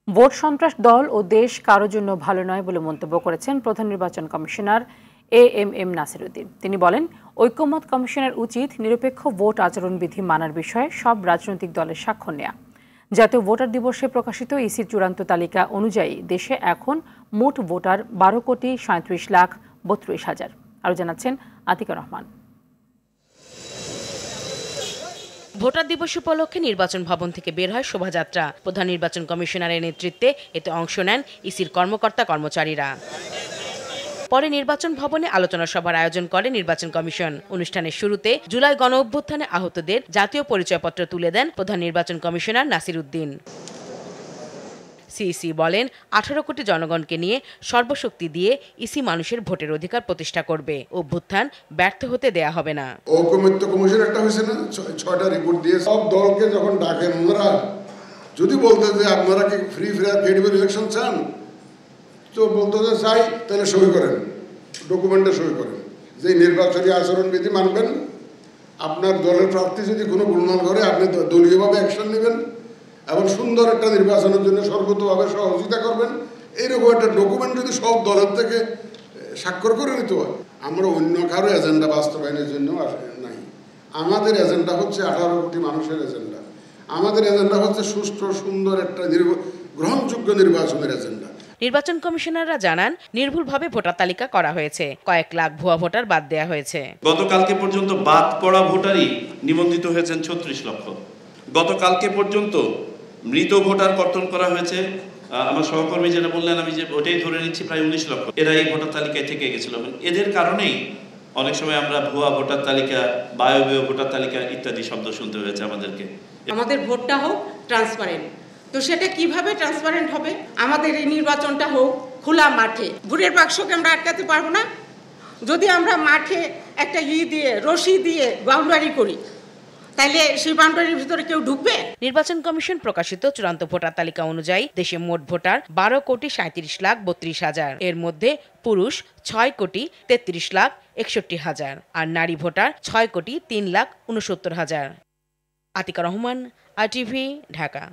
Vote সন্ত্রাস দল ও দেশ কারোর জন্য ভালো নয় বলে মন্তব্য করেছেন প্রধান নির্বাচন কমিশনার এএমএম নাসিরউদ্দিন। তিনি বলেন, ঐকমত্য কমিশনের উচিত নিরপেক্ষ ভোট আচরণবিধি মানার বিষয়ে সব রাজনৈতিক দলের স্বাক্ষর নেয়া। জাতীয় ভোটার দিবসে প্রকাশিত ইসির চূড়ান্ত তালিকা অনুযায়ী দেশে এখন মোট ভোটার 12,37,32,000। আরও জানাচ্ছেন আতিকা রহমান। ভোটার দিবস উপলক্ষে নির্বাচন ভবন থেকে বের হয় শোভাযাত্রা। প্রধান নির্বাচন কমিশনারের নেতৃত্বে এতে অংশ নেন ইসির কর্মকর্তা কর্মচারীরা। পরে নির্বাচন ভবনে আলোচনা সভার আয়োজন করে নির্বাচন কমিশন। অনুষ্ঠানের শুরুতে জুলাই গণ অভ্যুত্থানে আহতদের জাতীয় পরিচয়পত্র তুলে দেন প্রধান নির্বাচন কমিশনার নাসিরউদ্দিন। সিইসি বলেন, 18 কোটি জনগণকে নিয়ে সর্বশক্তি দিয়ে ইসি মানুষের ভোটের অধিকার প্রতিষ্ঠা করবে। অভ্যুত্থান ব্যর্থ হতে দেয়া হবে না। ঐকমত্য কমিশন একটা হয়েছে না, 6টা রিপোর্ট দিয়ে সব দলকে যখন ডাকেন ওনারা যদি বলতে যে আপনারা কি ফ্রি ফেয়ার ক্রেডিবল ইলেকশন চান, তো বলতে যে চাই, তাহলে সই করেন, ডকুমেন্টে সই করেন যে নির্বাচনী আচরণবিধি মানবেন, আপনার দলের প্রার্থী যদি কোনো গোলমাল করে আপনি দলীয়ভাবে অ্যাকশন নেবেন এবং সুন্দর একটা নির্বাচনের জন্য সর্বতভাবে সহযোগিতা করবেন। এইরকম একটা ডকুমেন্ট যদি সব দলের থেকে স্বাক্ষর করে নিতে হয়, আমরা অন্য কারো এজেন্ডা বাস্তবায়নের জন্য নাই। আমাদের এজেন্ডা হচ্ছে 18 কোটি মানুষের এজেন্ডা। আমাদের এজেন্ডা হচ্ছে সুষ্ঠু সুন্দর একটা গ্রহণযোগ্য নির্বাচনের এজেন্ডা। নির্বাচন কমিশনাররা জানান, নির্ভুলভাবে ভোটার তালিকা করা হয়েছে, কয়েক লাখ ভুয়া ভোটার বাদ দেওয়া হয়েছে। গতকালকে পর্যন্ত বাদ পড়া ভোটারই নিবন্ধিত হয়েছেন 36 লক্ষ। গতকালকে পর্যন্ত মৃত ভোটার কর্তন করা হয়েছে, আমার সহকর্মী যেটা বললেন আমি যে ওটাই ধরে নিচ্ছি, প্রায় 19 লক্ষ। এরা এই ভোটার তালিকায় থেকে গেছিল। এদের কারণেই অনেক সময় আমরা ভুয়া ভোটার তালিকা, বায়বীয় ভোটার তালিকা ইত্যাদি শব্দ শুনতে হয়েছে আমাদেরকে। আমাদের ভোটটা হোক ট্রান্সপারেন্ট। তো সেটা কিভাবে ট্রান্সপারেন্ট হবে? আমাদের এই নির্বাচনটা হোক খোলা মাঠে। ভোটের বাক্সকে আমরা আটকাতে পারবো না। যদি আমরা মাঠে একটা দিয়ে রশি দিয়ে বাউন্ডারি করি, তাইলে সেই বাউন্ডারির ভিতরে কেউ ঢুকবে? নির্বাচন কমিশন প্রকাশিত চূড়ান্ত ভোটার তালিকা অনুযায়ী দেশে মোট ভোটার 12,37,32,000। এর মধ্যে পুরুষ 6,33,61,000 আর নারী ভোটার 6,03,69,000। আতিকা রহমান, ITV, ঢাকা।